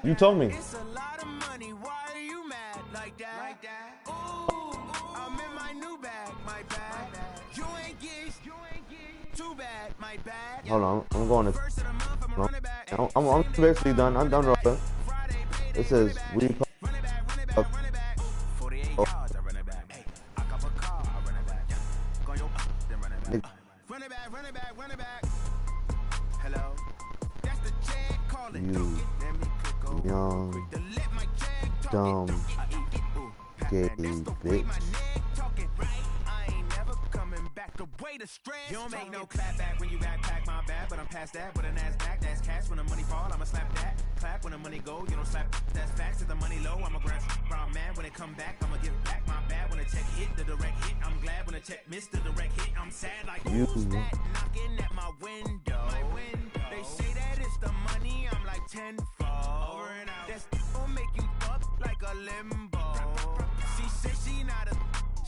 You told me. It's a lot of money. Why are you mad like that? Ooh, I'm in my new bag, my bag. You ain't get too bad, my bad. Hold on, I'm going to. I'm basically done. I'm done rolling. It says we. You young, dumb, gay bitch. You don't make no clap back when you backpack, my bad, but I'm past that. With an ass back, that's cash. When the money fall, I'ma slap that. Clap when the money go, you don't slap. That's facts. If the money low, I'ma grab brown man. When it come back, I'ma give back my bad. When the check hit, the direct hit. I'm glad when the check missed the direct hit. I'm sad like who's that knocking at my window? They say that it's the money, I'm like tenfold. Over and out. That's gonna make you fuck like a limbo. She said she not a,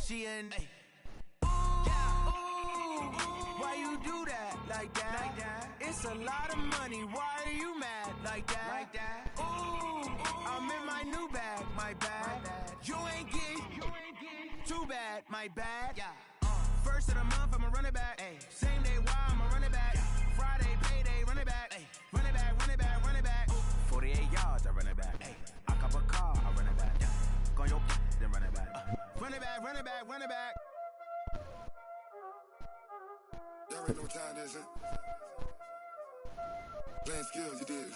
she an. Why you do that like that? It's a lot of money. Why are you mad like that? Ooh, I'm in my new bag, my bag. You ain't get too bad, my bad. First of the month, I'ma run it back. Same day, why I'ma run it back. Friday, payday, run it back. Run it back, run it back, run it back. 48 yards, I run it back. I cop a car, I run it back. Go your then run it back. Run it back, run it back, run it back. There ain't no time, is it? Playing skills, you did.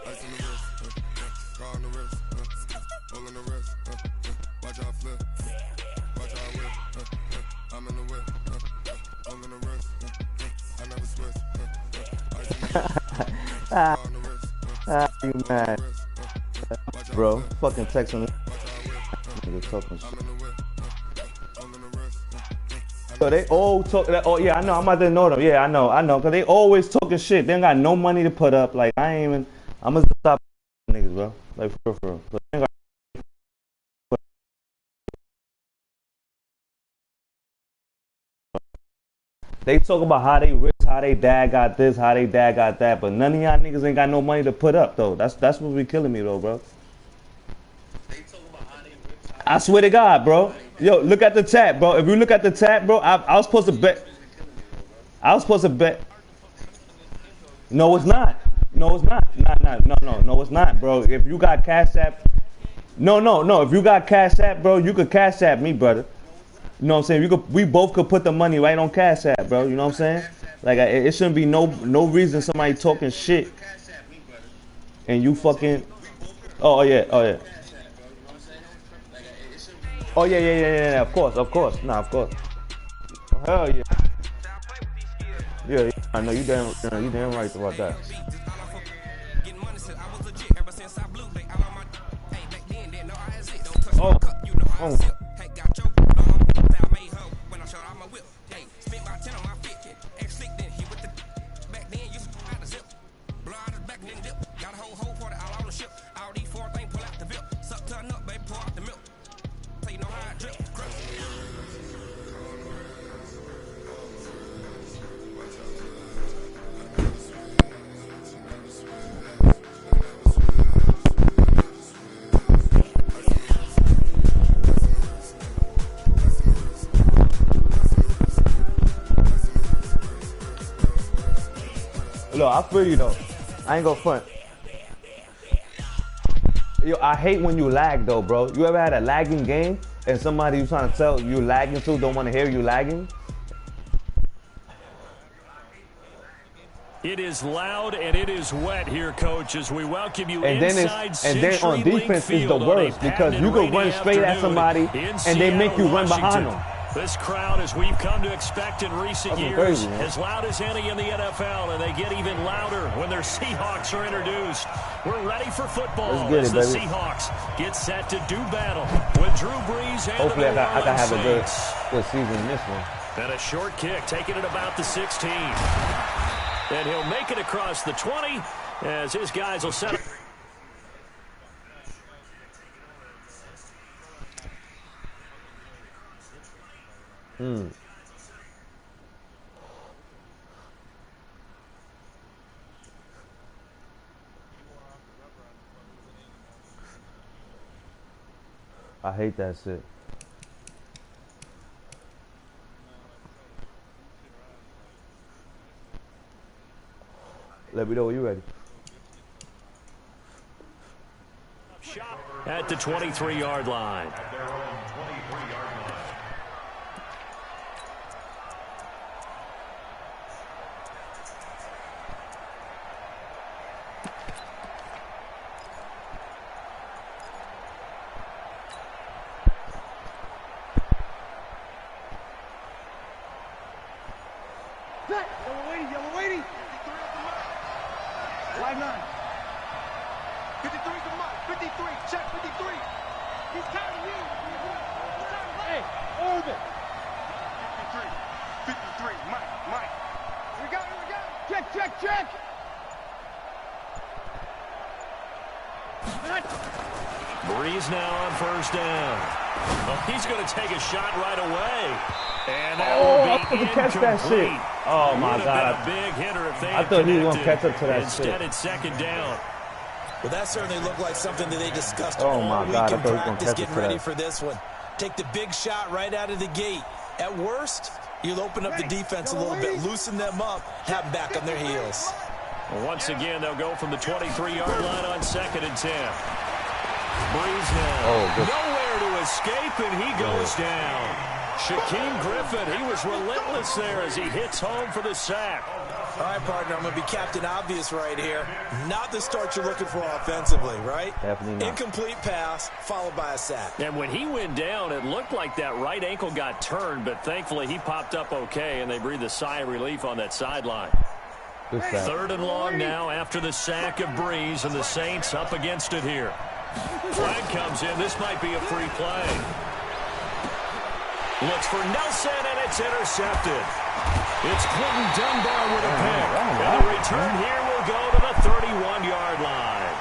Ice on the wrist, car on the wrist, hole in the wrist, watch out flip, watch out whip, I'm in the whip, hole in the wrist, I never switch, ice in the wrist, car on the wrist, You mad, bro? Fucking text on this. Nigga talking shit. So they all talk. Oh yeah, I know. I'm about to know them. Yeah, I know. Cause they always talking shit. They ain't got no money to put up. Like I ain't even. I'm gonna stop niggas, bro. Like for real. But they, they talk about how they rich, how they dad got this, how they dad got that. But none of y'all niggas ain't got no money to put up though. That's what be killing me though, bro. I swear to God, bro. Yo, look at the chat, bro. If you look at the chat, bro, I was supposed to bet. I was supposed to bet. No, it's not. No, it's not. No, it's not, bro. If you got Cash App, no. If you got Cash App, bro, you could Cash App me, brother. You know what I'm saying? We both could put the money right on Cash App, bro. You know what I'm saying? Like it shouldn't be no reason somebody talking shit and you fucking. Oh yeah. Oh yeah. Of course. Nah, of course. Hell yeah. Yeah. I know you damn right about that. Oh. Look, I feel you though. I ain't gonna front. Yo, I hate when you lag though, bro. You ever had a lagging game and somebody you trying to tell you lagging to don't want to hear you lagging? It is loud and it is wet here, Coach, as we welcome you and inside then on defense is the worst because you can run straight at somebody and they make you run behind them. This crowd, as we've come to expect in recent years, as loud as any in the NFL, and they get even louder when their Seahawks are introduced. We're ready for football as the Seahawks get set to do battle with Drew Brees and hopefully the I can have a good season in this one. And a short kick, taking it about the 16. And he'll make it across the 20 as his guys will set up. I hate that shit. Let me know when you're ready. At the 23-yard line. Yellow lady. Line 9. 53's the mark. 53. Check 53. He's counting you. Hey, Orbit. 53. 53. Mike. Here we go. Check. Breeze now on first down. Oh, he's going to take a shot right away. And that will be catch that shit. Oh my God! A big hitter if they I thought he was gonna catch up to that shit. Instead, it's second down. Well, that certainly looked like something that they discussed Oh all my week God, in I thought he was gonna practice, catch getting it to ready that. for this one. Take the big shot right out of the gate. At worst, you'll open up the defense a little bit, loosen them up, have them back on their heels. Well, once again, they'll go from the 23-yard line on 2nd and 10. Breeze now. Nowhere to escape, and he goes down. Shaquem Griffin, he was relentless there as he hits home for the sack. All right, partner, I'm going to be Captain Obvious right here. Not the start you're looking for offensively, right? Definitely not. Incomplete pass, followed by a sack. And when he went down, it looked like that right ankle got turned, but thankfully he popped up okay, and they breathed a sigh of relief on that sideline. Good sack. 3rd and long now after the sack of Breeze, and the Saints up against it here. Flag comes in. This might be a free play. Looks for Nelson, and it's intercepted. It's Clinton Dunbar with a pick. And the return here will go to the 31-yard line.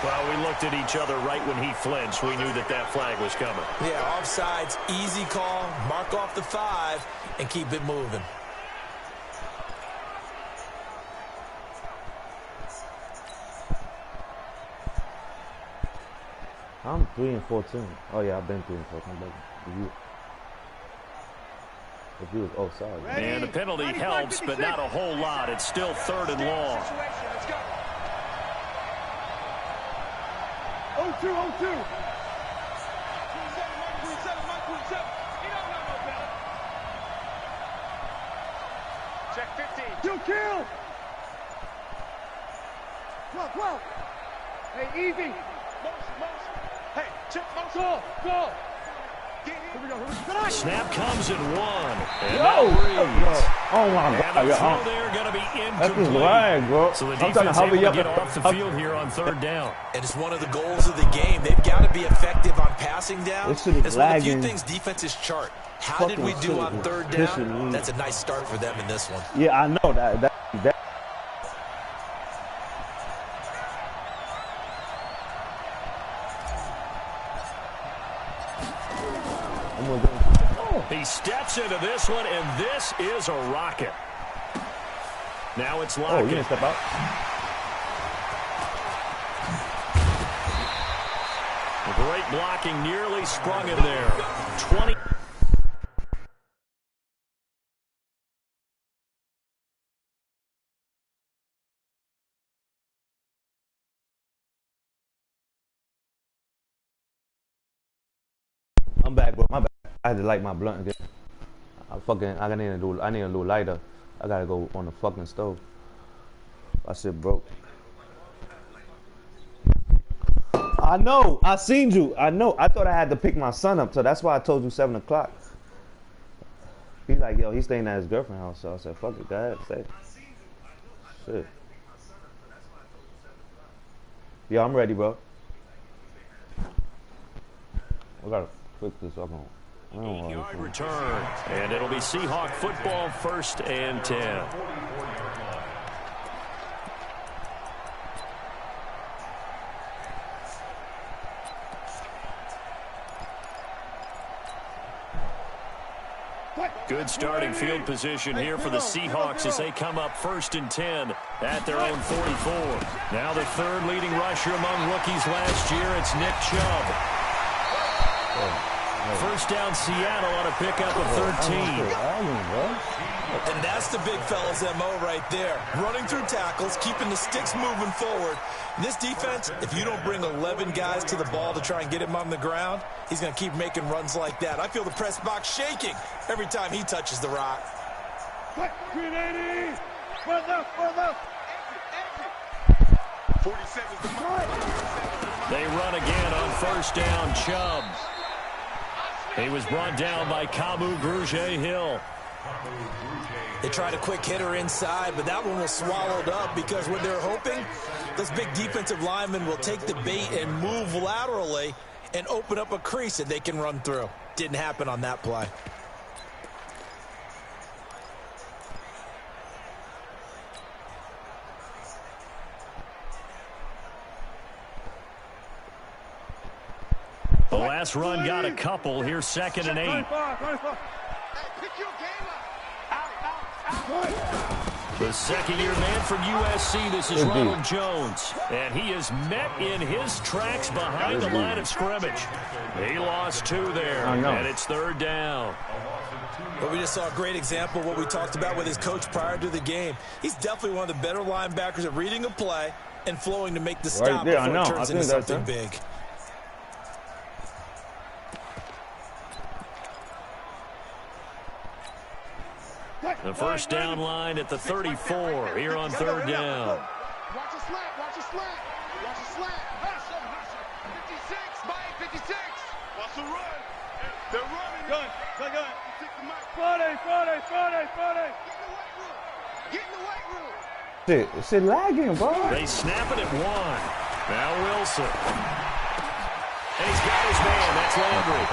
Well, we looked at each other right when he flinched. We knew that that flag was coming. Yeah, offsides, easy call, mark off the 5, and keep it moving. I'm 3-14. Oh yeah, I've been 3-14. If he was offside. And the penalty helps, but not a whole lot. It's still 3rd and long. 0-2. Check 15. Kill. 12. Hey, easy. Motion. Hey, check motion. Go. Here we go. Snap comes in 1. And Oh my God. and the throw there going to be incomplete. That's his lag, bro. So the I'm trying defense to able hurry to up get off the field here on 3rd down. And it's one of the goals of the game. They've got to be effective on passing down. This shit is It's one of the few lagging. things defenses chart. How did we do on 3rd down? That's a nice start for them in this one. Yeah, I know that. He steps into this one, and this is a rocket. Now it's Lockett. Oh, you didn't step out. Great blocking, nearly sprung him there. 20. I'm back, bro. My bad. I had to light my blunt again. I need a little lighter. I gotta go on the fucking stove. My shit broke. I know. I seen you. I know. I thought I had to pick my son up, so that's why I told you 7 o'clock. He's like, yo, he's staying at his girlfriend's house, so I said, fuck it, go ahead, stay. Shit. Yo, I'm ready, bro. I gotta fix this up on. 8-yard return, and it'll be Seahawk football, 1st and 10. Good starting field position here for the Seahawks as they come up 1st and 10 at their own 44. Now the 3rd leading rusher among rookies last year, it's Nick Chubb. First down, Seattle on a pickup of 13. And that's the big fella's MO right there. Running through tackles, keeping the sticks moving forward. And this defense, if you don't bring 11 guys to the ball to try and get him on the ground, he's going to keep making runs like that. I feel the press box shaking every time he touches the rock. 380. They run again on first down, Chubb. He was brought down by KingofCoDWAvyGod's. They tried a quick hitter inside, but that one was swallowed up because what they're hoping, those big defensive linemen will take the bait and move laterally and open up a crease that they can run through. Didn't happen on that play. The last run got a couple. Here's 2nd and 8. The second-year man from USC, this is Ronald Jones. And he is met in his tracks behind the line of scrimmage. He lost 2 there, and it's 3rd down. But we just saw a great example of what we talked about with his coach prior to the game. He's definitely one of the better linebackers at reading a play and flowing to make the stop before it turns into something big. The first down line at the 34 here on 3rd down. Watch a slant, watch a slant, watch a slant. 56, Mike, 56. Watch the run. They're running. Gun. Friday. Get in the weight room. Shit lagging, bro. They snap it at 1. Now Wilson. And he's got his man. That's Landry.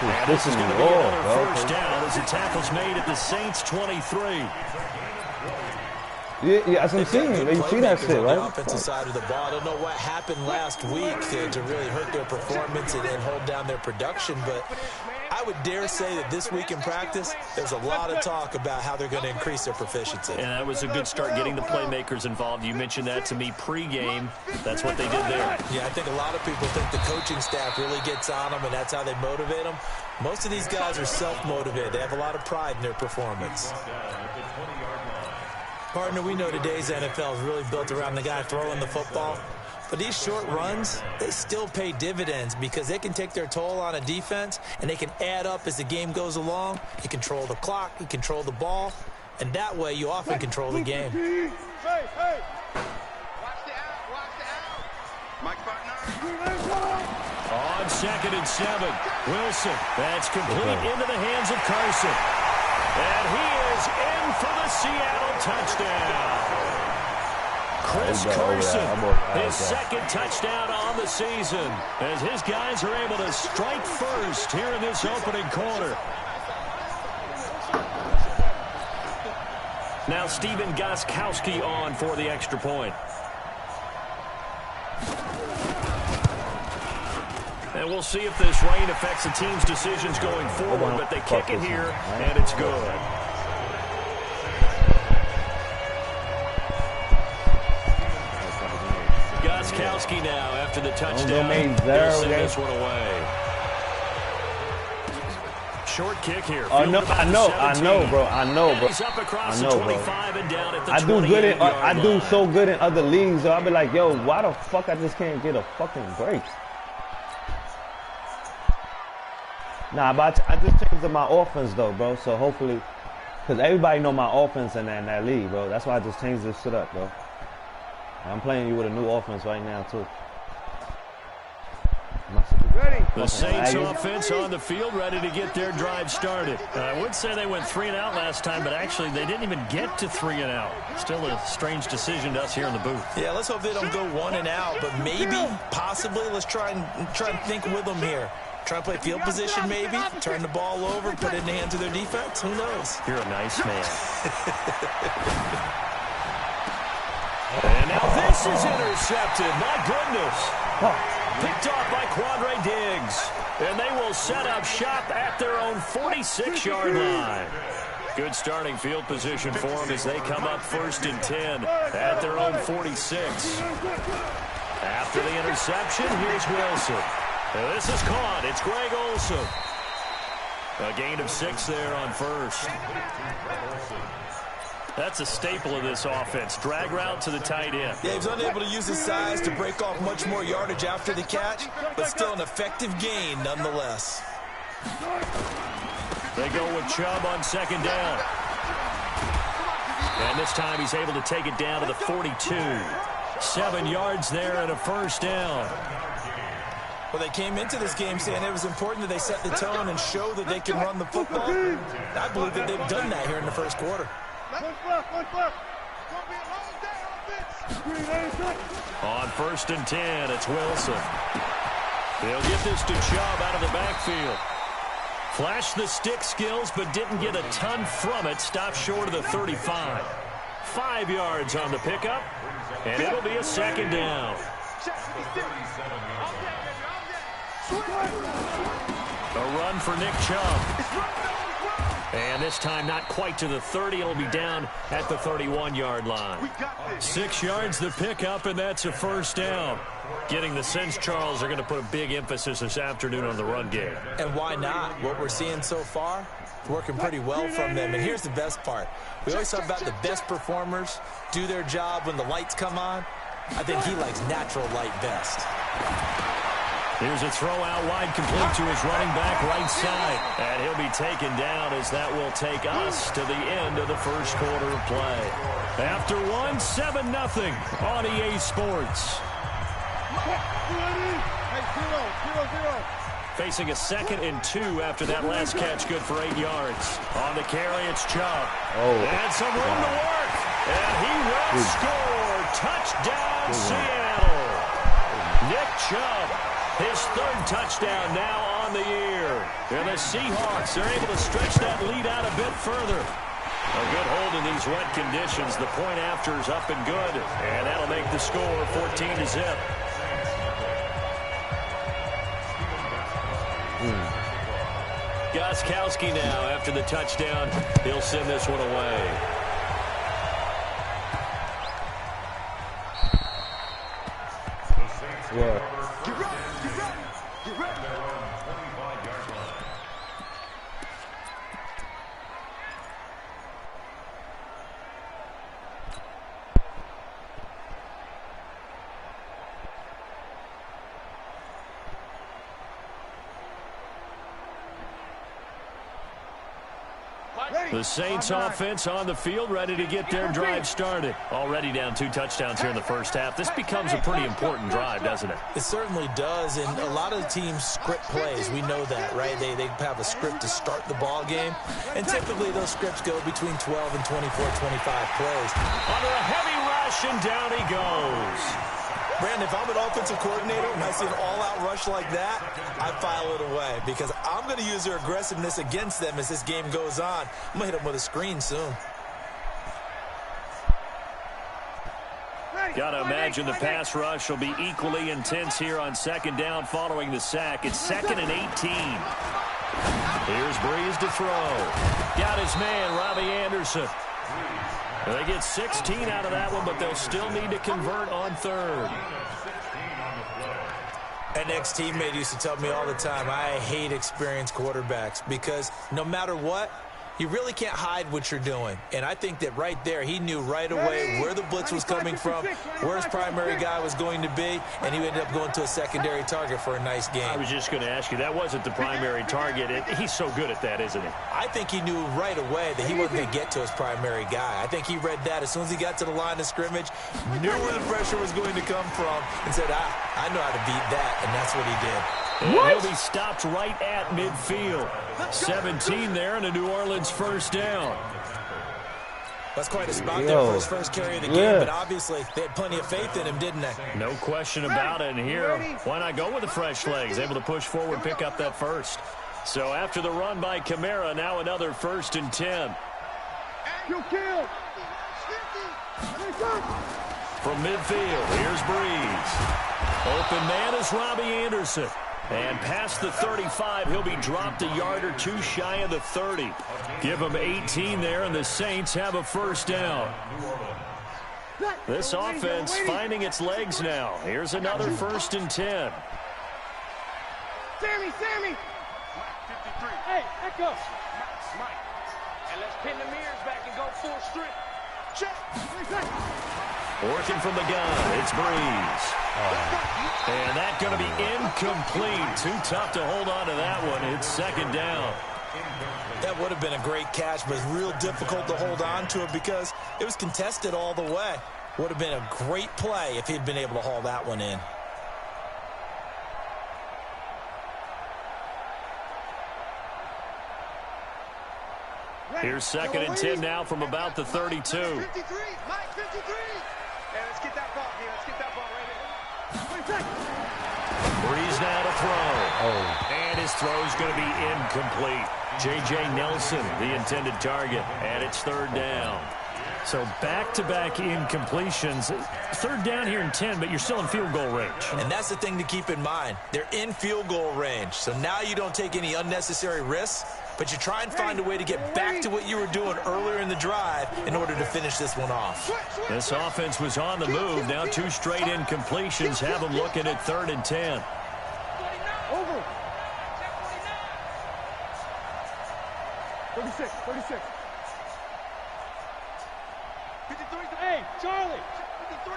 And this is going to be another first down as the tackle's made at the Saints' 23. Yeah, that's what I'm saying. You see that shit, right? On the offensive side of the ball. I don't know what happened last week to really hurt their performance and hold down their production, but I would dare say that this week in practice, there's a lot of talk about how they're going to increase their proficiency. And that was a good start getting the playmakers involved. You mentioned that to me pregame. That's what they did there. Yeah, I think a lot of people think the coaching staff really gets on them, and that's how they motivate them. Most of these guys are self-motivated. They have a lot of pride in their performance. Partner, we know today's NFL is really built around the guy throwing the football. But these short runs, they still pay dividends because they can take their toll on a defense and they can add up as the game goes along. You control the clock, you control the ball, and that way you often control the game. Hey. Watch the out. Mike partner. On 2nd and 7, Wilson. That's complete into the hands of Carson. And he is in for the Seattle touchdown. Chris Carson, his 2nd touchdown on the season, as his guys are able to strike first here in this opening quarter. Now Stephen Gostkowski on for the extra point. And we'll see if this rain affects the team's decisions going forward, but they kick it here, and it's good. Gostkowski now after the touchdown. They'll send this one away. Short kick here. I know, bro. He's up across the 25 and down at the 28-yard line. I do so good in other leagues, so I'll be like, yo, why the fuck I just can't get a fucking break? Nah, but I just changed my offense, though, bro. So hopefully, because everybody know my offense in that league, bro. That's why I just changed this shit up, bro. I'm playing you with a new offense right now, too. The Saints offense on the field, ready to get their drive started. I would say they went 3 and out last time, but actually they didn't even get to 3 and out. Still a strange decision to us here in the booth. Yeah, let's hope they don't go 1 and out, but maybe, possibly, let's try and think with them here. Try and play field position, maybe. Turn the ball over, put it in the hands of their defense. Who knows? You're a nice man. And now this is intercepted. My goodness. Picked off by Quandre Diggs. And they will set up shop at their own 46-yard line. Good starting field position for them as they come up 1st and 10 at their own 46. After the interception, here's Wilson. And this is caught. It's Greg Olsen. A gain of 6 there on first. That's a staple of this offense. Drag route to the tight end. Yeah, he was unable to use his size to break off much more yardage after the catch, but still an effective gain nonetheless. They go with Chubb on second down. And this time he's able to take it down to the 42. 7 yards there and a first down. Well, they came into this game saying it was important that they set the tone and show that they can run the football. I believe that they've done that here in the first quarter. On first and 10, it's Wilson. They'll get this to Chubb out of the backfield. Flashed the stick skills, but didn't get a ton from it. Stopped short of the 35. 5 yards on the pickup, and it'll be a second down. A run for Nick Chubb. And this time not quite to the 30. It'll be down at the 31-yard line. 6 yards the pickup, and that's a first down. Getting the sense Charles are going to put a big emphasis this afternoon on the run game. And why not? What we're seeing so far, it's working pretty well from them. And here's the best part. We always talk about the best performers do their job when the lights come on. I think he likes natural light best. Here's a throw out wide, complete to his running back right side. And he'll be taken down as that will take us to the end of the first quarter of play. After 7-0 on EA Sports. Facing a 2nd and 2 after that last catch, good for 8 yards. On the carry, it's Chubb. And some room to work. And he will score. Touchdown, Seattle. Nick Chubb. His 3rd touchdown now on the year. And the Seahawks are able to stretch that lead out a bit further. A good hold in these wet conditions. The point after is up and good. And that'll make the score 14-0. Gostkowski now after the touchdown. He'll send this one away. Yeah. The Saints offense on the field, ready to get their drive started. Already down 2 touchdowns here in the first half. This becomes a pretty important drive, doesn't it? It certainly does, and a lot of the teams script plays. We know that, right? They have a script to start the ball game, and typically those scripts go between 12 and 24, 25 plays. Under a heavy rush, and down he goes. Brandon, if I'm an offensive coordinator and I see an all-out rush like that, I file it away because I'm going to use their aggressiveness against them as this game goes on. I'm going to hit them with a screen soon. Got to imagine the pass rush will be equally intense here on second down following the sack. It's 2nd and 18. Here's Breeze to throw. Got his man, Robbie Anderson. They get 16 out of that one, but they'll still need to convert on 3rd. An ex-teammate used to tell me all the time, I hate experienced quarterbacks because no matter what, you really can't hide what you're doing. And I think that right there, he knew right away where the blitz was coming from, where his primary guy was going to be, and he ended up going to a secondary target for a nice game. I was just going to ask you, that wasn't the primary target. He's so good at that, isn't he? I think he knew right away that he wasn't going to get to his primary guy. I think he read that as soon as he got to the line of scrimmage, knew where the pressure was going to come from, and said, I know how to beat that, and that's what he did. And he'll be stopped right at midfield. 17 there and a New Orleans first down. That's quite a spot there for his first carry of the game, but obviously they had plenty of faith in him, didn't they? No question about it. And here, why not go with the fresh legs? Able to push forward, pick up that first. So after the run by Kamara, now another 1st and 10. From midfield, here's Breeze. Open man is Robbie Anderson. And past the 35, he'll be dropped a yard or 2 shy of the 30. Give him 18 there, and the Saints have a first down. This offense finding its legs now. Here's another 1st and 10. Sammy! Hey, echo! Mike. And let's pin the mirrors back and go full strip. Check! Working from the gun, it's Breeze. And that's going to be incomplete. Too tough to hold on to that one. It's second down. That would have been a great catch, but it's real difficult to hold on to it because it was contested all the way. Would have been a great play if he'd been able to haul that one in. Here's second and 10 now from about the 32. 53, Mike, 53. Hey, let's get that ball here. Let's get that ball right here. Breeze now to throw. And his throw's going to be incomplete. J.J. Nelson, the intended target, and it's third down. So back-to-back incompletions. Third down here in 10, but you're still in field goal range. And that's the thing to keep in mind. They're in field goal range. So now you don't take any unnecessary risks, but you try and find a way to get back to what you were doing earlier in the drive in order to finish this one off. This offense was on the move. Now 2 straight incompletions have them looking at third and 10. Over. 36. 53. Hey, Charlie. 53.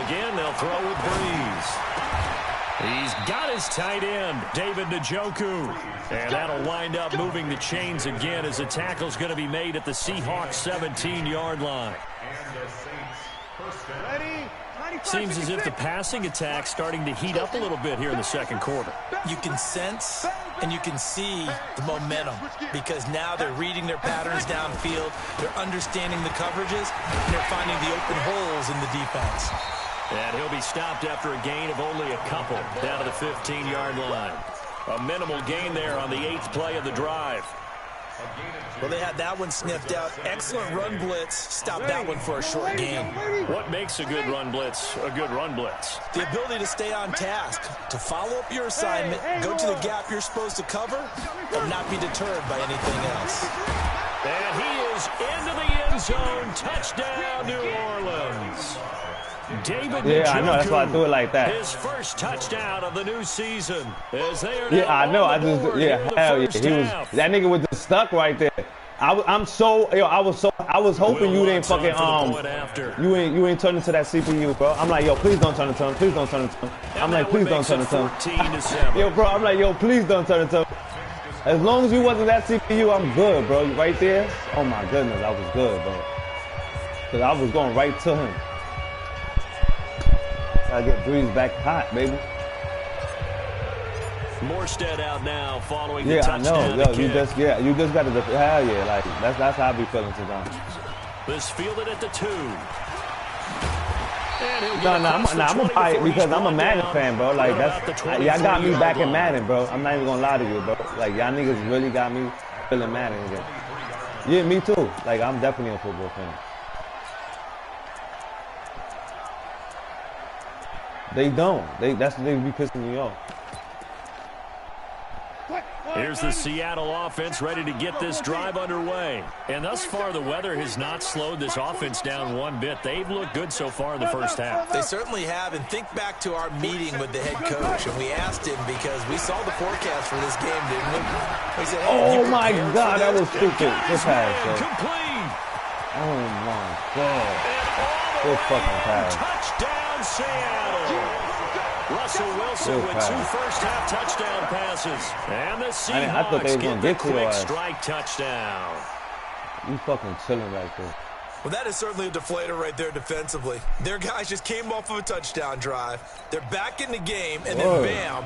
Again, they'll throw with Breeze. He's got his tight end, David Njoku. And that'll wind up moving the chains again as the tackle's going to be made at the Seahawks 17-yard line. Seems as if the passing attack's starting to heat up a little bit here in the second quarter. You can sense and you can see the momentum because now they're reading their patterns downfield, they're understanding the coverages, and they're finding the open holes in the defense. And he'll be stopped after a gain of only a couple down to the 15-yard line. A minimal gain there on the 8th play of the drive. Well, they had that one sniffed out. Excellent run blitz. Stopped that one for a short gain. What makes a good run blitz a good run blitz? The ability to stay on task, to follow up your assignment, go to the gap you're supposed to cover, and not be deterred by anything else. And he is into the end zone. Touchdown, New Orleans. David Njoku, I know. That's why I do it like that. His first touchdown of the new season. As they are I know. I just hell yeah. He was half. that nigga was just stuck right there. I was hoping you didn't fucking you ain't turn into that CPU, bro. I'm like, yo, please don't turn into him. Please don't turn into him. I'm like, please don't turn into him. Yo, bro, I'm like, yo, please don't turn into him. As long as you wasn't that CPU, I'm good, bro. Right there. Oh my goodness, I was good, bro. Cause I was going right to him. I get Breeze back hot, baby. Morstead out now following the touchdown. I know. Yo, you just got to hell yeah, like that's how I be feeling sometimes. This fielded at the 2. I'm gonna buy it because I'm a Madden fan, bro. Like y'all got me back in Madden, bro. I'm not even gonna lie to you, bro. Like y'all niggas really got me feeling Madden again. Yeah, me too. Like I'm definitely a football fan. They don't. They be pissing me off. Here's the Seattle offense ready to get this drive underway. And thus far, the weather has not slowed this offense down one bit. They've looked good so far in the first half. They certainly have. And think back to our meeting with the head coach. And we asked him because we saw the forecast for this game, didn't we? We said, hey, oh, my God. That was stupid. This pass, complete. Oh, my God. Good fucking pass. Touchdown, Seattle. Russell Wilson with 2 first-half touchdown passes. And the Seahawks get the quick strike touchdown. You fucking chilling right there. Well, that is certainly a deflator right there defensively. Their guys just came off of a touchdown drive. They're back in the game, and then bam,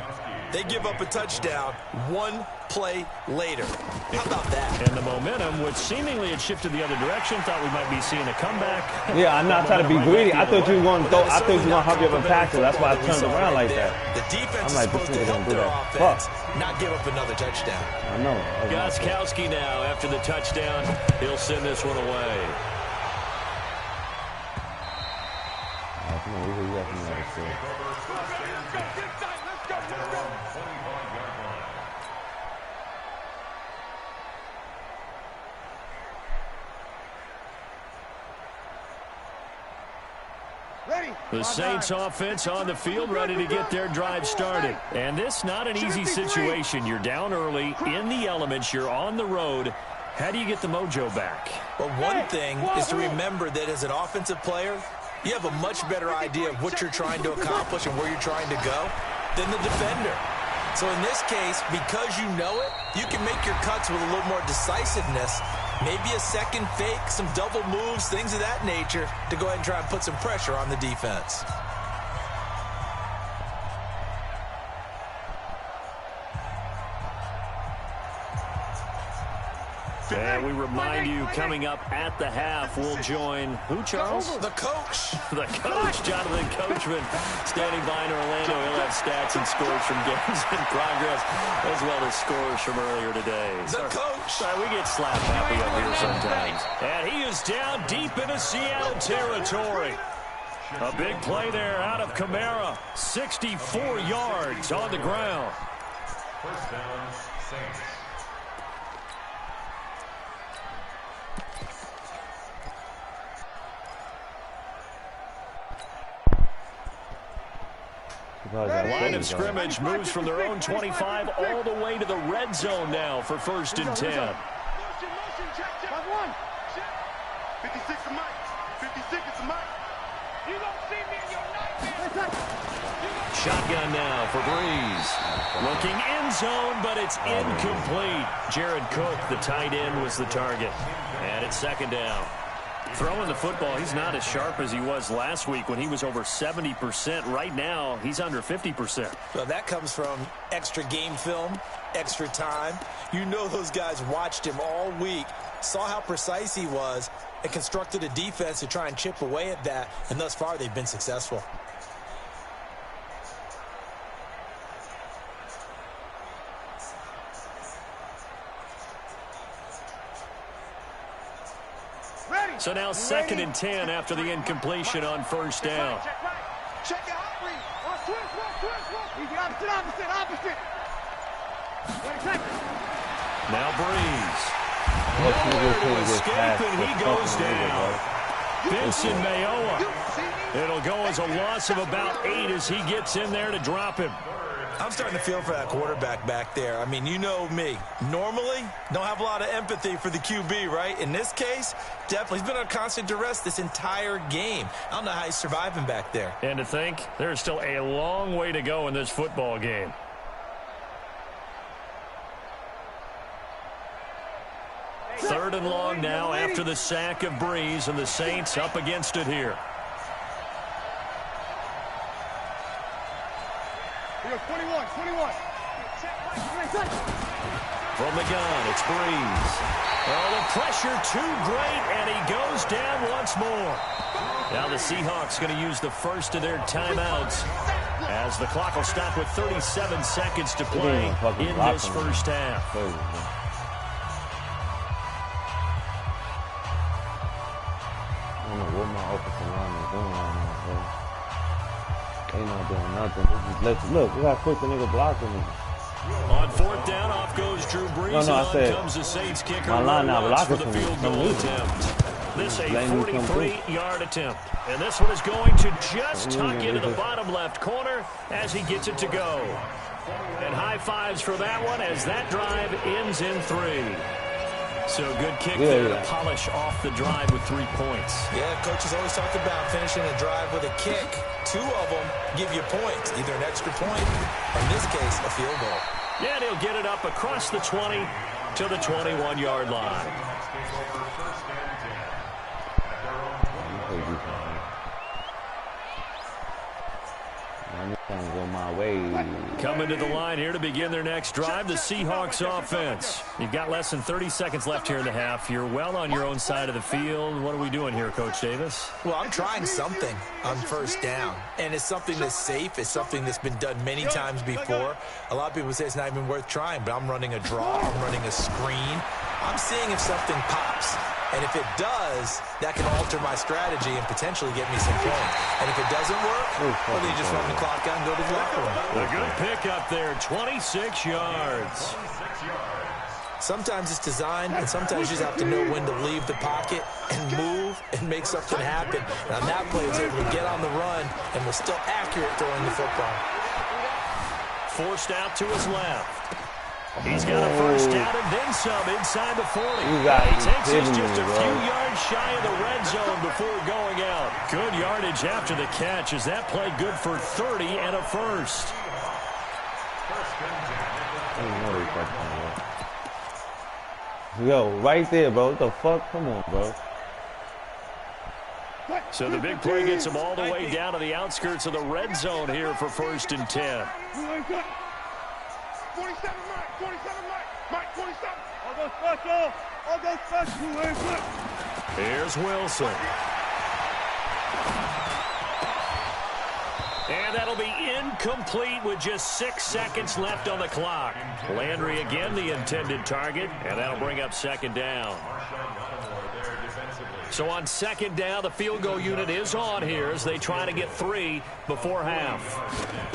they give up a touchdown 1 play later. How about that? And the momentum, which seemingly had shifted the other direction, thought we might be seeing a comeback. Yeah, I'm not trying to be greedy. I thought you were going to throw. I thought you were going to hop you up and pass it. That's why I turned around like that. The defense I'm like, is supposed to help their offense, not give up another touchdown. I know. Gostkowski now, after the touchdown, he'll send this one away. Come on, we got some other shit. Ready? The Saints offense on the field, ready to get their drive started. And this not an easy situation. You're down early, in the elements, you're on the road. How do you get the mojo back? Well, one thing is to remember that as an offensive player, you have a much better idea of what you're trying to accomplish and where you're trying to go than the defender. So in this case, because you know it, you can make your cuts with a little more decisiveness. Maybe a second fake, some double moves, things of that nature to go ahead and try and put some pressure on the defense. And we remind you, coming up at the half, we'll join who, Charles? The coach. The coach, Jonathan Coachman, standing by in Orlando. He'll have stats and scores from games in progress, as well as scores from earlier today. The coach. Sorry, we get slap happy up here sometimes. And he is down deep into Seattle territory. A big play there out of Kamara. 64 yards on the ground. First down, Saints. Line of scrimmage moves from their own 25 all the way to the red zone now for 1st and 10. 56 to Mike. 56 to Mike. You don't see me in your nightmare. Shotgun now for Breeze. Looking end zone, but it's incomplete. Jared Cook, the tight end, was the target. And it's 2nd down. Throwing the football, he's not as sharp as he was last week when he was over 70%. Right now, he's under 50%. Well, that comes from extra game film, extra time. You know those guys watched him all week, saw how precise he was, and constructed a defense to try and chip away at that. And thus far, they've been successful. So now 2nd and 10 after the incompletion on 1st down. Check it out, Breeze. Opposite. Now Breeze. Nowhere to escape, and he goes down. Vincent Mayoa. It'll go as a loss of about 8 as he gets in there to drop him. I'm starting to feel for that quarterback back there. I mean, you know me. Normally, don't have a lot of empathy for the QB, right? In this case, definitely. He's been on constant duress this entire game. I don't know how he's surviving back there. And to think, there's still a long way to go in this football game. Third and long now after the sack of Breeze, and the Saints up against it here. 21. From the gun, it's Breeze. Oh, the pressure too great, and he goes down once more. Now the Seahawks going to use the first of their timeouts as the clock will stop with 37 seconds to play in this first half. I don't know what my offensive line is doing right now, bro. They not doing nothing. Look, we got to put the nigga blocking me. On 4th down, off goes Drew Brees. I said comes the Saints kicker. my line now blocking for the field for goal me. attempt. This a 43-yard attempt. And this one is going to just tuck into the bottom left corner as he gets it to go. And high fives for that one as that drive ends in 3. So good kick there to polish off the drive with 3 points. Yeah, coaches always talked about finishing a drive with a kick. 2 of them give you points, either an extra point or, in this case, a field goal. Yeah, and he'll get it up across the 20 to the 21-yard line. Coming to the line here to begin their next drive, the Seahawks offense. You've got less than 30 seconds left here in the half. You're well on your own side of the field. What are we doing here, Coach Davis? Well, I'm trying something on 1st down, and it's something that's safe. It's something that's been done many times before. A lot of people say it's not even worth trying, but I'm running a draw. I'm running a screen. I'm seeing if something pops. And if it does, that can alter my strategy and potentially get me some points. And if it doesn't work, well, then you just run the clock out and go to the locker room. A good pick up there, 26 yards. Sometimes it's designed, and sometimes you just have to know when to leave the pocket and move and make something happen. And on that play, he was able to get on the run and was still accurate throwing the football. Forced out to his left. He's got a first down and then some inside the 40. He takes us just a few yards shy of the red zone before going out. Good yardage after the catch. Is that play good for 30 and a first? Yo, right there, bro. What the fuck? Come on, bro. So the big play gets him all the way down to the outskirts of the red zone here for 1st and 10. 47, Mike. 47, Mike. 47. I'll go special. I'll go special. Here's Wilson. And that'll be incomplete with just 6 seconds left on the clock. Landry again the intended target, and that'll bring up 2nd down. So on 2nd down, the field goal unit is on here as they try to get 3 before half.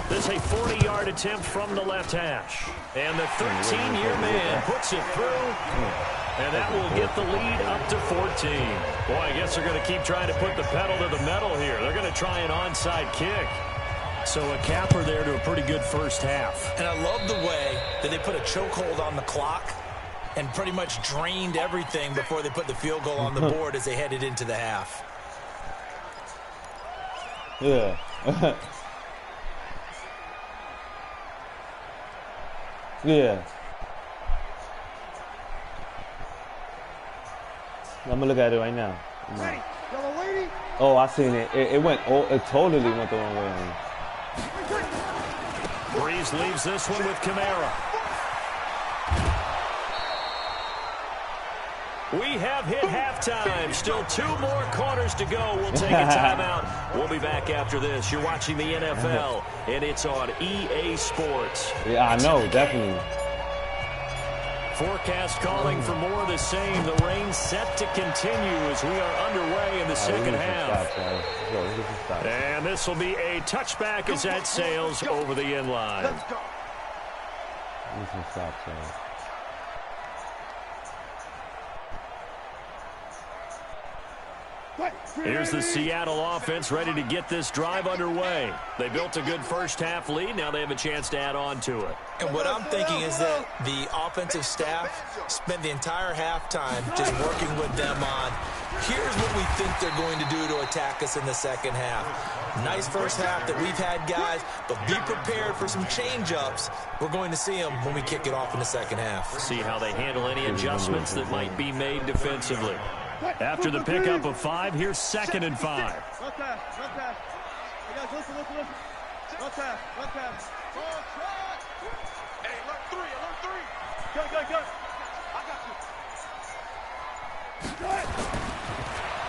This is a 40-yard attempt from the left hash. And the 13-year man puts it through, and that will get the lead up to 14. Boy, I guess they're going to keep trying to put the pedal to the metal here. They're going to try an onside kick. So a capper there to a pretty good first half. And I love the way that they put a chokehold on the clock and pretty much drained everything before they put the field goal on the board as they headed into the half. Yeah. Yeah. I'm gonna look at it right now. Oh, I seen it. It went. Oh, it totally went the wrong way on me. Breeze leaves this one with Kamara. We have hit halftime. Still 2 more quarters to go. We'll take a timeout. We'll be back after this. You're watching the NFL, and it's on EA Sports. Yeah, I know, definitely. Forecast calling for more of the same. The rain set to continue as we are underway in the second half. And this will be a touchback as that sails over the end line. Let's go. Here's the Seattle offense ready to get this drive underway. They built a good first half lead. Now they have a chance to add on to it. And what I'm thinking is that the offensive staff spent the entire halftime just working with them on, here's what we think they're going to do to attack us in the second half. Nice first half that we've had, guys, but be prepared for some change-ups. We're going to see them when we kick it off in the second half. See how they handle any adjustments that might be made defensively. After the pickup of 5, here's 2nd and 5. No pass. Hey, guys, listen. No pass. Hey, alert 3. Go. I got you.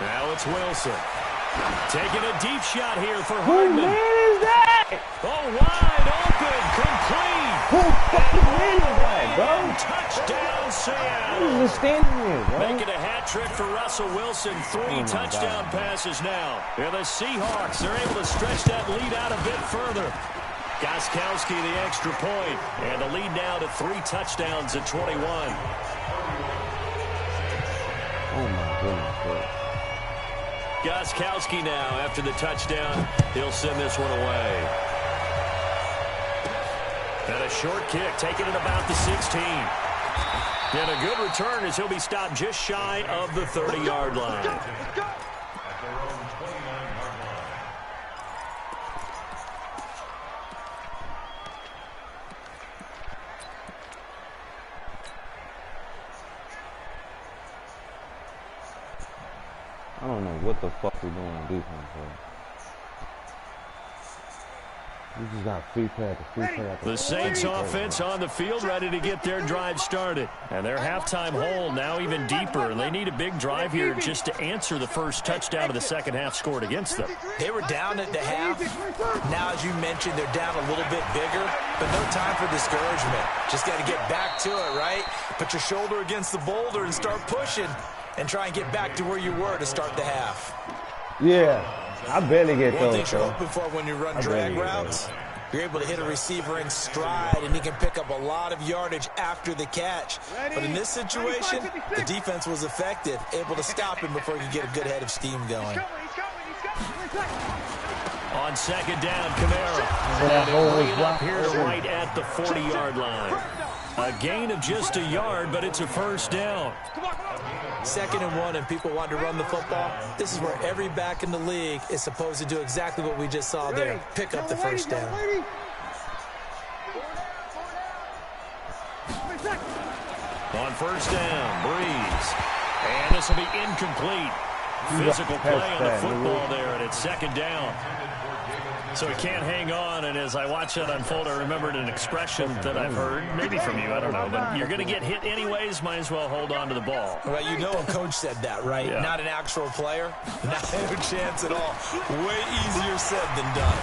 Now it's Wilson. Taking a deep shot here for Who Hardman. is that? Oh, wide open, complete. Who fucking is that, bro? Touchdown, Seattle. Who's just standing here, bro? Making a hat trick for Russell Wilson. 3 touchdown passes now. And the Seahawks are able to stretch that lead out a bit further. Gostkowski the extra point, and the lead now to 3 touchdowns at 21. Oh my goodness, bro. Gostkowski now, after the touchdown, he'll send this one away. And a short kick, taking it about the 16. And a good return as he'll be stopped just shy of the 30-yard line. I don't know what the fuck we're doing on defense, bro. We just got free play after The Saints offense on the field ready to get their drive started. And their halftime hole now even deeper. And they need a big drive here just to answer the first touchdown of the second half scored against them. They were down at the half. Now, as you mentioned, they're down a little bit bigger, but no time for discouragement. Just got to get back to it, right? Put your shoulder against the boulder and start pushing and try and get back to where you were to start the half. Yeah. I barely get One those, thing you're bro. hoping for when you run drag routes You're able to hit a receiver in stride, and he can pick up a lot of yardage after the catch. But in this situation, the defense was effective, able to stop him before he could get a good head of steam going. On second down, Kamara. And he'll bring it up here to right at the 40-yard line. A gain of just a yard, but it's a first down. 2nd and 1, and people want to run the football. This is where every back in the league is supposed to do exactly what we just saw there. Pick up the first down. On first down, Breeze. And this will be incomplete. Physical play on the football there, and it's 2nd down. So he can't hang on, and as I watch that unfold, I remembered an expression that I've heard, maybe from you, I don't know, but you're going to get hit anyways, might as well hold on to the ball. Well, you know a coach said that, right? Yeah. Not an actual player. Not a chance at all. Way easier said than done.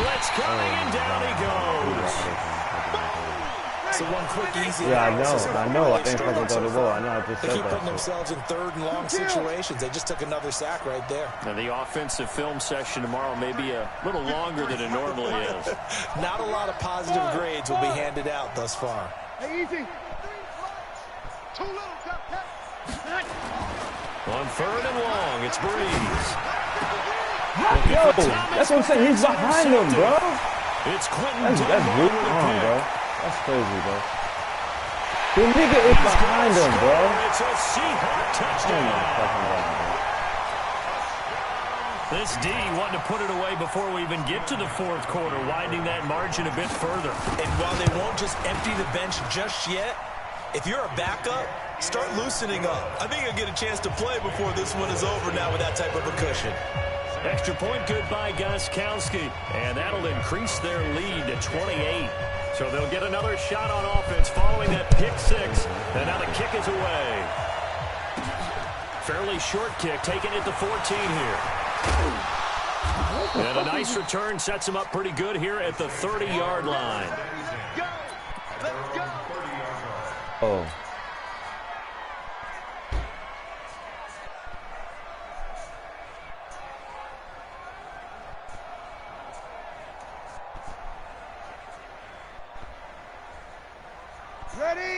Blitz coming, and down he goes. So one quick, easy analysis. I know. I think if I can go to war, I know I just They said keep that. putting themselves in 3rd and long situations. They just took another sack right there. Now, the offensive film session tomorrow may be a little longer than it normally is. Not a lot of positive grades will be handed out thus far. Hey, easy. Too little. On 3rd and long, it's Breeze. Yo, that's what I'm saying. He's behind him, bro. It's Quentin. That's brute on, bro. That's crazy, bro. The nigga is behind him, bro. It's a Seahawk touchdown. This D wanting to put it away before we even get to the 4th quarter, widening that margin a bit further. And while they won't just empty the bench just yet, if you're a backup, start loosening up. I think you'll get a chance to play before this one is over now with that type of a cushion. Extra point good by Gostkowski, and that'll increase their lead to 28. So they'll get another shot on offense following that pick 6, and now the kick is away. Fairly short kick, taking it to 14 here. And a nice return sets him up pretty good here at the 30-yard line. Oh.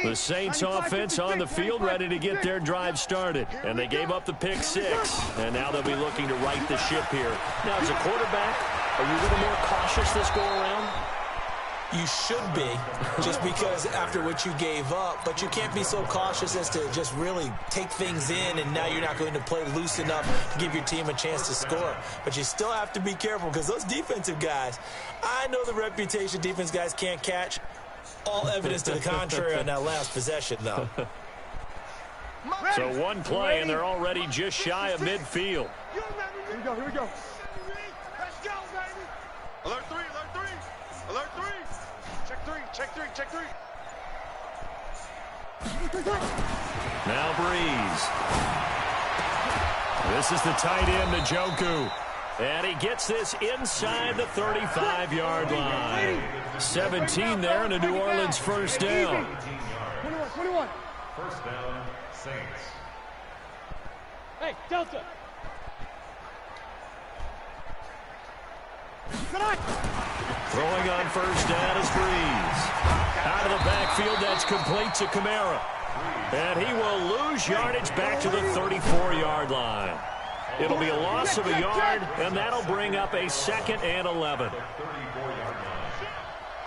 The Saints offense on the field, ready to get their drive started. And they gave up the pick 6. And now they'll be looking to right the ship here. Now, as a quarterback, are you a little more cautious this go around? You should be, just because after what you gave up. But you can't be so cautious as to just really take things in, and now you're not going to play loose enough to give your team a chance to score. But you still have to be careful, because those defensive guys, I know the reputation defense guys can't catch. All evidence to the contrary on that last possession, though. So one play, and they're already just shy of midfield. Here we go. Let's go, baby. Alert 3. Check 3. Now Breeze. This is the tight end, Njoku. And he gets this inside the 35-yard line. 17 there, and a New Orleans first down. 21. First down, Saints. Hey, Delta. Throwing on first down is Breeze. Out of the backfield, that's complete to Kamara. And he will lose yardage back to the 34-yard line. It'll be a loss of a yard, and that'll bring up a 2nd and 11.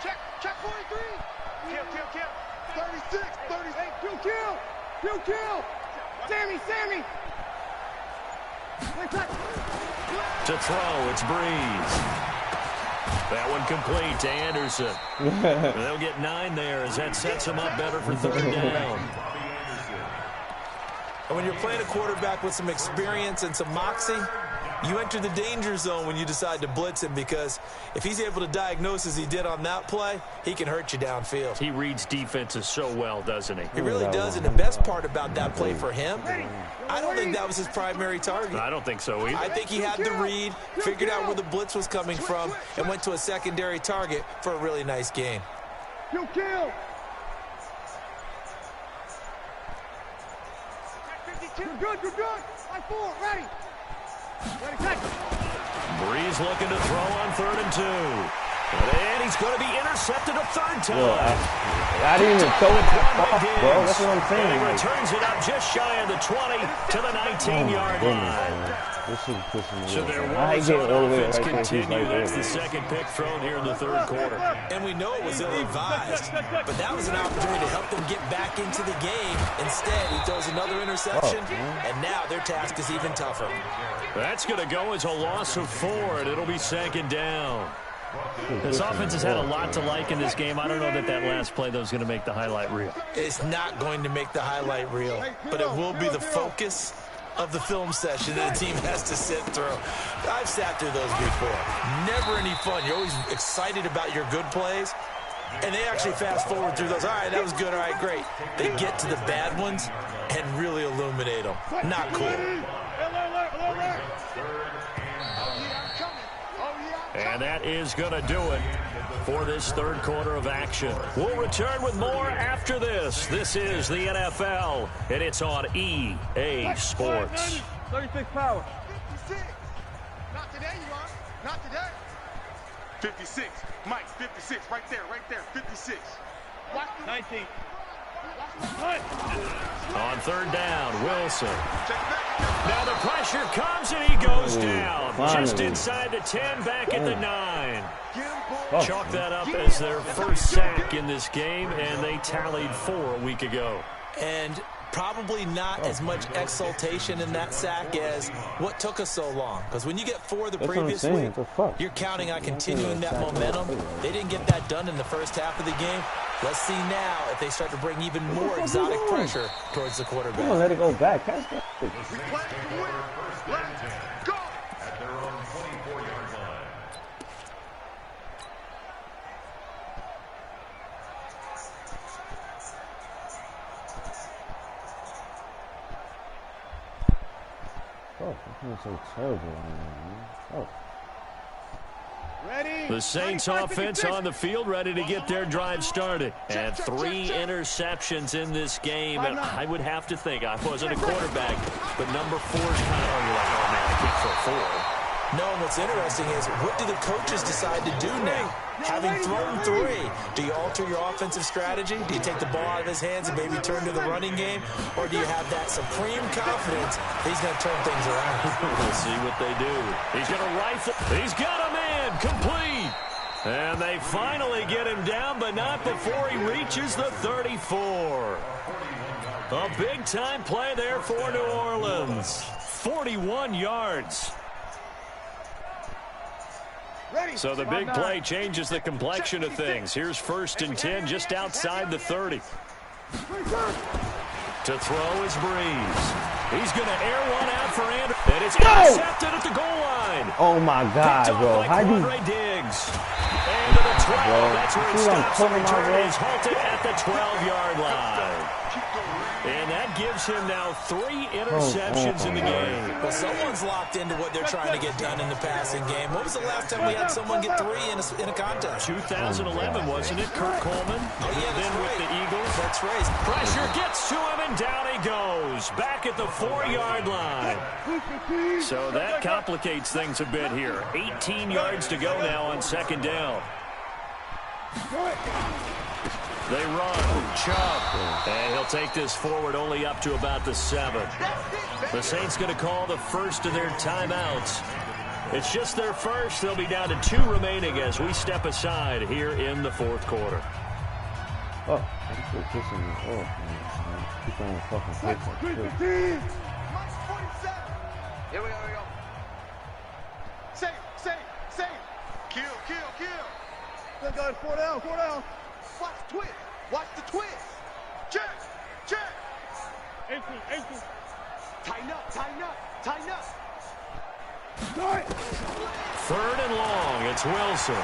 Check 43. Kill. 36, 38. Kill. Sammy. To throw, it's Breeze. That one complete to Anderson. They'll get 9 there as that sets them up better for 3rd down. And when you're playing a quarterback with some experience and some moxie, you enter the danger zone when you decide to blitz him, because if he's able to diagnose as he did on that play, he can hurt you downfield. He reads defenses so well, doesn't he? He really does, and the best part about that play for him, I don't think that was his primary target. I don't think so either. I think he had the read, figured out where the blitz was coming from, and went to a secondary target for a really nice gain. You kill. You're good. Line 4, ready. Breeze looking to throw on 3rd and 2. And he's going to be intercepted a third time. Yo, I didn't even throw it that far, bro. That's what I'm saying. And he returns it up just shy of the 20 to the 19-yard line. This is pushing me. So their I woes get on all the way offense right there. continue. That's the second pick thrown here in the third quarter. And we know it was ill-advised, but that was an opportunity to help them get back into the game. Instead, he throws another interception, and now their task is even tougher. That's going to go as a loss of 4, and it'll be second down. This offense has had a lot to like in this game. I don't know that last play, though, is going to make the highlight reel. It's not going to make the highlight reel, but it will be the focus of the film session that a team has to sit through. I've sat through those before. Never any fun. You're always excited about your good plays, and they actually fast forward through those. All right, that was good. All right, great. They get to the bad ones and really illuminate them. Not cool. And that is going to do it for this third quarter of action. We'll return with more after this. This is the NFL, and it's on EA Sports. 36 power. 56. Not today, you are. Not today. 56. Mike, 56. Right there, 56. Watch the 19. On third down, Wilson. Now the pressure comes and he goes down. Just inside the 10, back at the 9. Chalk that up as their first sack in this game, and they tallied 4 a week ago. And probably not as much exultation in that sack as what took us so long. Because when you get 4 the previous week, you're counting on continuing that momentum. They didn't get that done in the first half of the game. Let's see now if they start to bring even more exotic pressure towards the quarterback. Come on, let it go back. Catch that. Let's go. At their own 24-yard line. Oh, that's so terrible, man. Oh. Ready? The Saints offense on the field, ready to get their drive started. And 3 interceptions in this game. And I would have to think, I wasn't a quarterback, but number 4 is kind of, you're like, oh man, I can't throw 4. No, and what's interesting is, what do the coaches decide to do now? Having thrown 3, do you alter your offensive strategy? Do you take the ball out of his hands and maybe turn to the running game? Or do you have that supreme confidence he's going to turn things around? We'll see what they do. He's going to rifle. He's got a man complete. And they finally get him down, but not before he reaches the 34. A big-time play there for New Orleans. 41 yards. So the big play changes the complexion of things. Here's 1st and 10 just outside the 30. To throw is Breeze. He's going to air one out for Andrew. And it's intercepted at the goal line. Oh, my God, bro. How do you... Diggs. And to the 12. That's where it stops. The return is halted at the 12-yard line. And that gives him now 3 interceptions in the game. Well, someone's locked into what they're trying to get done in the passing game. When was the last time we had someone get 3 in a contest? 2011, wasn't it? Kurt Coleman. Oh, yeah, that's then right. With the Eagles. That's right. Pressure gets to him, and down he goes. Back at the 4-yard line. So that complicates things a bit here. 18 yards to go now on 2nd down. They run, Chubb, and he'll take this forward only up to about the 7. The Saints going to call the first of their timeouts. It's just their first. They'll be down to 2 remaining as we step aside here in the 4th quarter. Oh, I'm still kissing me. Oh, man. Keep on fucking kissing. Here we go. Say. Kill. Let's go, 4 down. Watch the twist. Check. Ankle. Tighten up. 3rd and long. It's Wilson.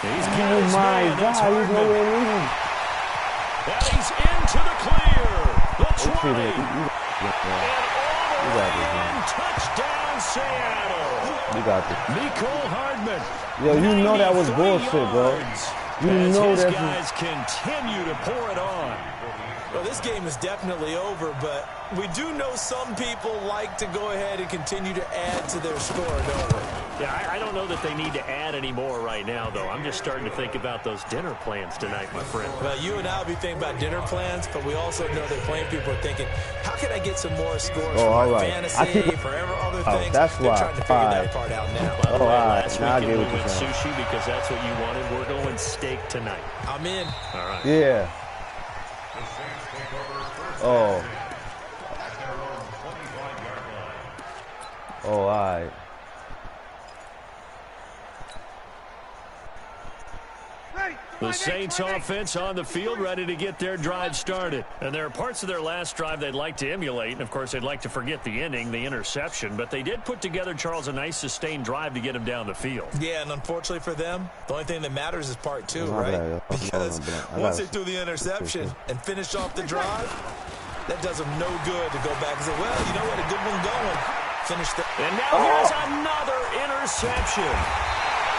He's Oh, my God. He's nowhere near him. And he's into the clear. The 20. And all the way in. Touchdown, Seattle. You got this. Nicole Hardman. Yo, you know that was bullshit, bro. You know that. that. Guys continue to pour it on. Well, this game is definitely over, but we do know some people like to go ahead and continue to add to their score, don't we? Yeah, I don't know that they need to add any more right now, though. I'm just starting to think about those dinner plans tonight, my friend. Well, you and I will be thinking about dinner plans, but we also know that playing people are thinking, how can I get some more scores for my fantasy, for other things? That's They're why. trying to figure that part out now. By the way, last weekend we went sushi because that's what you wanted. We're going steak tonight. I'm in. All right. Yeah. Oh. Oh, all right. The Saints offense on the field, ready to get their drive started. And there are parts of their last drive they'd like to emulate. And, of course, they'd like to forget the inning, the interception. But they did put together, Charles, a nice sustained drive to get him down the field. Yeah, and unfortunately for them, the only thing that matters is part two, right? Because once they threw the interception and finished off the drive, that does them no good to go back and say, well, you know what, a good one going. Finish the... And now here's another interception.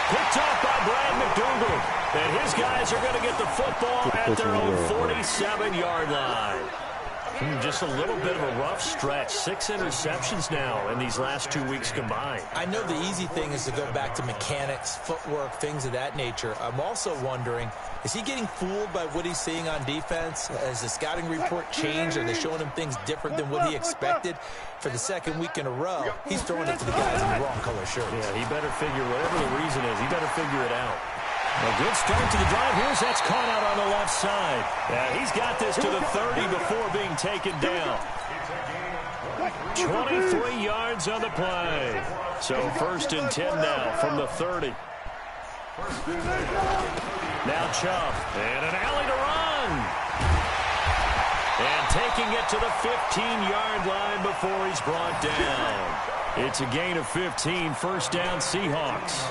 Picked off by Brad McDougal. And his guys are going to get the football at their own 47-yard line. Just a little bit of a rough stretch. 6 interceptions now in these last 2 weeks combined. I know the easy thing is to go back to mechanics, footwork, things of that nature. I'm also wondering, is he getting fooled by what he's seeing on defense? Has the scouting report changed? Are they showing him things different than what he expected? For the second week in a row, he's throwing it to the guys in the wrong color shirts. Yeah, he better figure, whatever the reason is, he better figure it out. A good start to the drive. Here's that's caught out on the left side. Yeah, he's got this to the 30 before being taken down. 23 yards on the play. So 1st and 10 now from the 30. Now Chubb. And an alley to run. And taking it to the 15-yard line before he's brought down. It's a gain of 15. 1st down, Seahawks.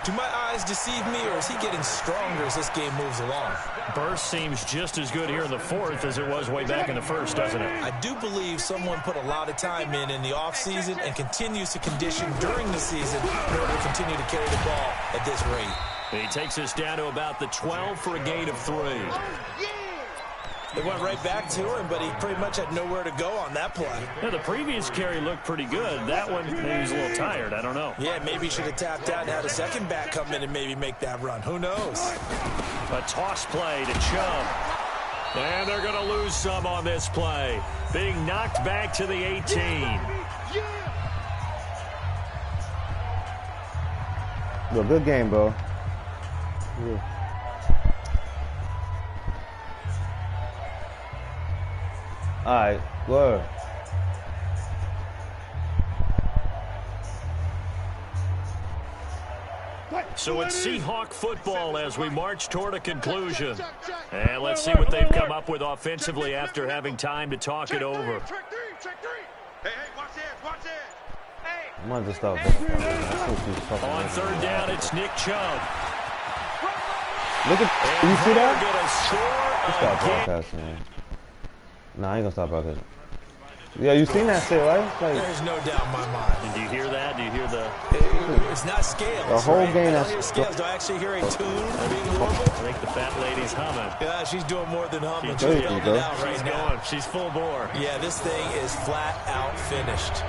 Do my eyes deceive me, or is he getting stronger as this game moves along? Burst seems just as good here in the 4th as it was way back in the 1st, doesn't it? I do believe someone put a lot of time in the offseason and continues to condition during the season in order to continue to carry the ball at this rate. He takes us down to about the 12 for a gain of 3. They went right back to him, but he pretty much had nowhere to go on that play. Yeah, the previous carry looked pretty good. That one, maybe he was a little tired. I don't know. Yeah, maybe he should have tapped out and had a second back come in and maybe make that run. Who knows? A toss play to Chubb. And they're going to lose some on this play. Being knocked back to the 18. Well, good game, bro. Yeah. All right, word. So it's Seahawk football as we march toward a conclusion. And let's see what they've come up with offensively after having time to talk it over. Check three. Hey, watch this. Hey. I'm gonna just stop. On 3rd down, it's Nick Chubb. Look at, you see that? Stop broadcasting, man. Nah, I ain't gonna stop broadcasting. Yeah, you seen that shit, right? Like, there's no doubt in my mind. Do you hear that? Do you hear the... It's not scales. The whole right? game. I don't hear scales. Do I actually hear a tune being rumbled? I think the fat lady's humming. Yeah, she's doing more than humming. She's building it out right now. Going. She's full bore. Yeah, this thing is flat out finished.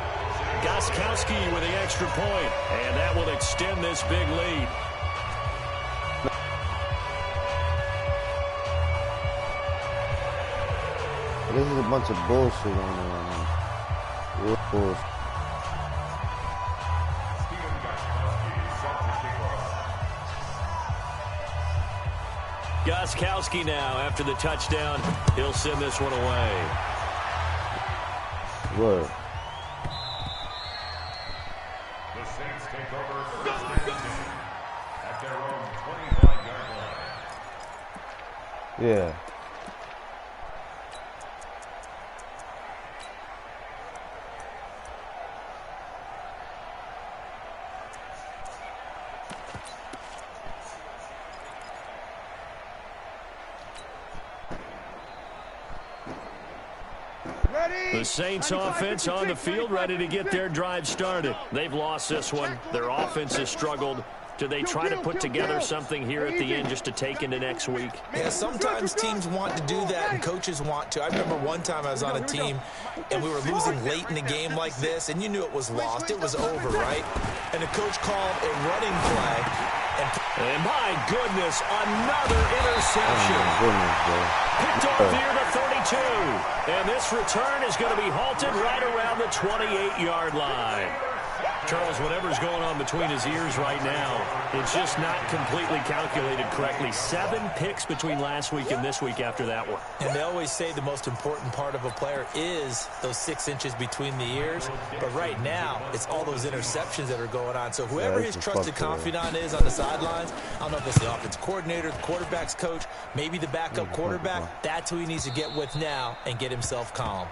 Gostkowski with the extra point, and that will extend this big lead. this is a bunch of bullshit on there, man. Real bullshit. Gostkowski now, after the touchdown, he'll send this one away. Word. The Saints take over at their own 25-yard line. Yeah. The Saints offense on the field, ready to get their drive started. They've lost this one. Their offense has struggled. Do they try to put together something here at the end just to take into next week? Yeah, sometimes teams want to do that and coaches want to. I remember one time I was on a team and we were losing late in the game like this, and you knew it was lost. It was over, right? And the coach called a running play. And my goodness, another interception. Oh, my goodness, bro. Picked off near the 32. And this return is going to be halted right around the 28-yard line. Charles, whatever's going on between his ears right now, it's just not completely calculated correctly. 7 picks between last week and this week after that one. And they always say the most important part of a player is those 6 inches between the ears. But right now, it's all those interceptions that are going on. So whoever his trusted confidant is on the sidelines, I don't know if it's the offensive coordinator, the quarterback's coach, maybe the backup quarterback, that's who he needs to get with now and get himself calm.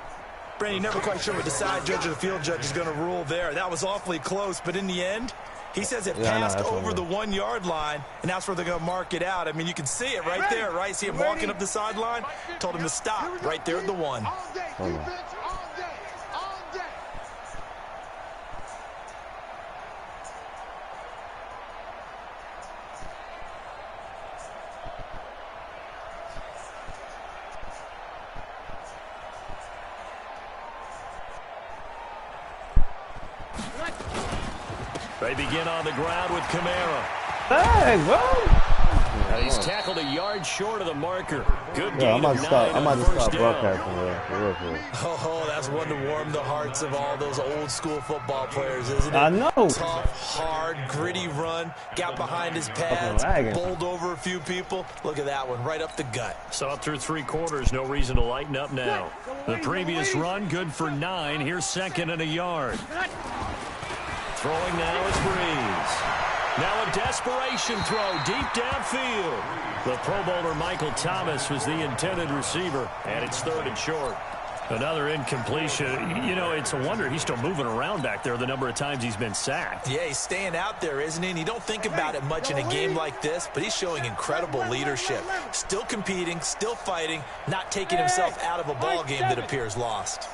Brandon, never quite sure what the side judge or the field judge is going to rule there. That was awfully close, but in the end, he says it passed over the 1-yard line, and that's where they're going to mark it out. I mean, you can see it right there, right? See him walking up the sideline? Told him to stop right there at the 1. They begin on the ground with Kamara. Hey, bro. He's tackled a yard short of the marker. Good Yeah, gain of 9 I'm on about to first stop down. broadcasting, bro. For real. Oh, that's one to warm the hearts of all those old-school football players, isn't it? I know. Tough, hard, gritty run. Got behind his pads, bowled over a few people. Look at that one, right up the gut. Saw it through 3 quarters. No reason to lighten up now. The previous run, good for 9. Here's 2nd and a yard. Throwing now is Breeze. Now a desperation throw deep downfield. The Pro Bowler Michael Thomas was the intended receiver, and it's 3rd and short. Another incompletion. You know, it's a wonder he's still moving around back there the number of times he's been sacked. Yeah, he's staying out there, isn't he? And you don't think about it much in a game like this, but he's showing incredible leadership. Still competing, still fighting, not taking himself out of a ball game that appears lost.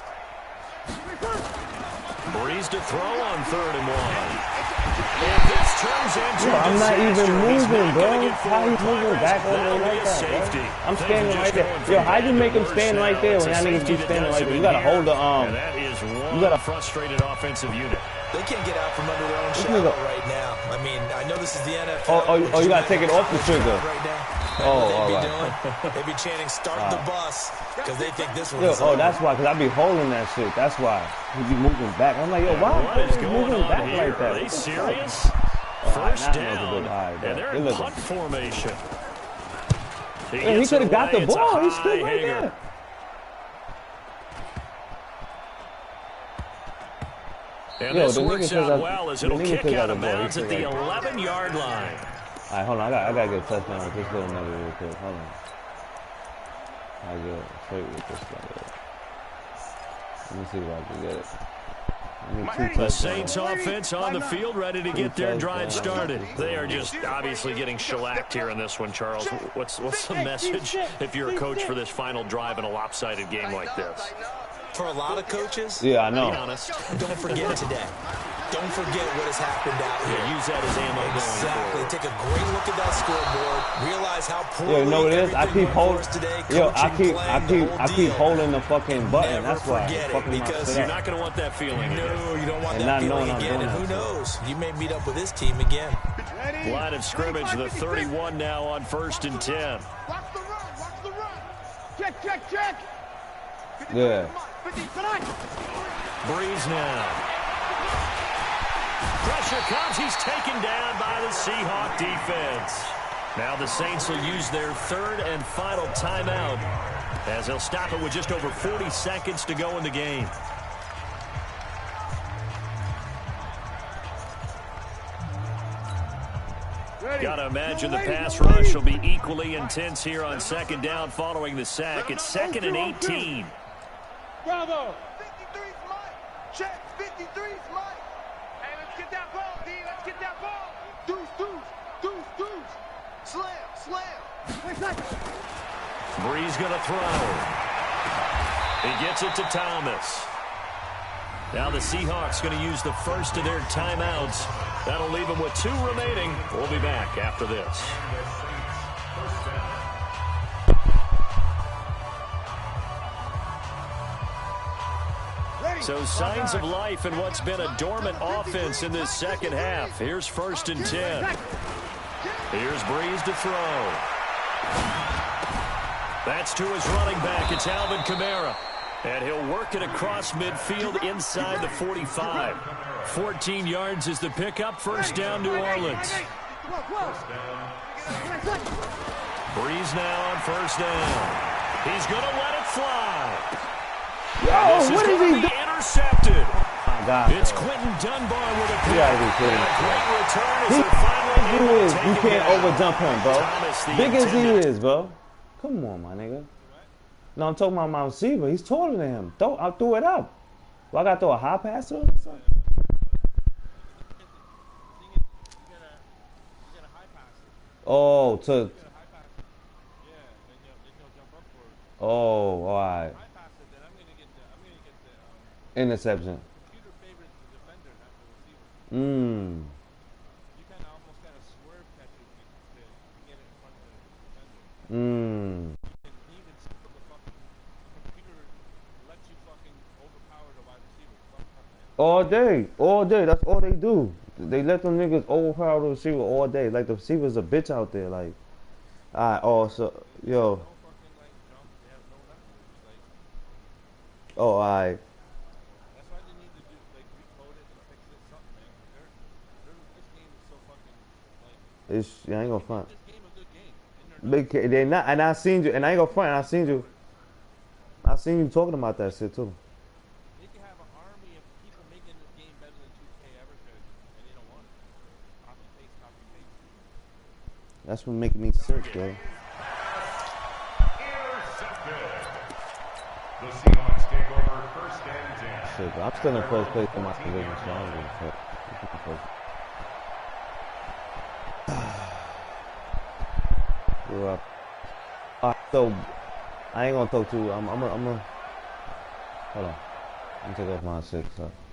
Breeze to throw on 3rd and 1. And this turns into I'm not even moving, bro. How he's moving back over That'll there be like a that, safety. bro? I'm standing right there. Yo, how'd you make him stand right there when y'all niggas keep standing right there? You gotta hold the And that is one frustrated offensive unit. They can't get out from under their own shadow right now. I mean, I know this is the NFL. Oh, you gotta take it off the trigger. Right now. All right. They'd be chanting, start the bus, because they think this one's over. That's why, because I be holding that shit. That's why. He be moving back. I'm like, yo, why is he going moving on back here? like that? Are they serious? First down. And they're in punt formation. He could have got the ball. He's still right there. And this works out well as it'll kick out of bounds at the 11-yard line. All right, hold on. I gotta get a touchdown with this little nugget real quick. Hold on. I get straight with this one. Let me see if I can get it. The Saints offense on the field, ready to get their drive started. They are just obviously getting shellacked here in this one, Charles. What's the message if you're a coach for this final drive in a lopsided game like this? For a lot of coaches, yeah, I know. Be honest. Don't forget today. Don't forget what has happened out here. Yeah, use that as ammo. Exactly. Take a great look at that scoreboard. Realize how poorly you know what it is? I keep holding. Today. Yo, I keep holding the fucking button. Never That's why. because you're not going to want that feeling. No, you don't want that feeling again. And who knows? You may meet up with this team again. Line of scrimmage, the 31 now on 1st and 10. Watch the run. Watch the run. Check. Yeah. Breeze now. Pressure comes. He's taken down by the Seahawk defense. Now the Saints will use their 3rd and final timeout as they'll stop it with just over 40 seconds to go in the game. Got to imagine the pass rush will be equally intense here on 2nd down following the sack. It's 2nd and 18. Bravo. 53's Mike. Check. 53's Mike. Hey, let's get that ball, D. Let's get that ball. Deuce. Slam. Breeze going to throw. He gets it to Thomas. Now the Seahawks going to use the first of their timeouts That'll leave him with 2 remaining. We'll be back after this. So signs of life in what's been a dormant offense in this second half. Here's 1st and 10. Here's Breeze to throw. That's to his running back. It's Alvin Kamara. And he'll work it across midfield inside the 45. 14 yards is the pickup. 1st down, New Orleans. Breeze now on 1st down. He's going to let it fly. Yo, what is he doing? Intercepted. Oh, God, it's Quentin Dunbar with a pick. You gotta be kidding me. Great return as they're finally able to take You him can't down. overjump him, bro. Thomas, the Big as he intended. is, bro. Come on, my nigga. No, I'm talking about my receiver. He's taller than him. I threw it up. Do I got to throw a high pass to him or something? Oh, to... Oh, all right. Interception. Mmm. Mmm. All day. All day. That's all they do. They let them niggas overpower the receiver all day. Like, the receiver's a bitch out there. Like, alright, oh, so, yo. Oh, alright. I ain't gonna front. They not, and I seen you, and I ain't gonna front, and I seen you talking about that shit too. They can have an army of people making this game better than 2K ever could, and they don't want it. Copy paste, copy paste. That's what making me sick, yo. The Seahawks take over 1st and 10. Shit, I'm still in 1st place for my division, so I don't give a fuck. We're up. Alright, so I ain't gonna talk to you. I'm gonna hold on. I'm gonna take off my shit. So.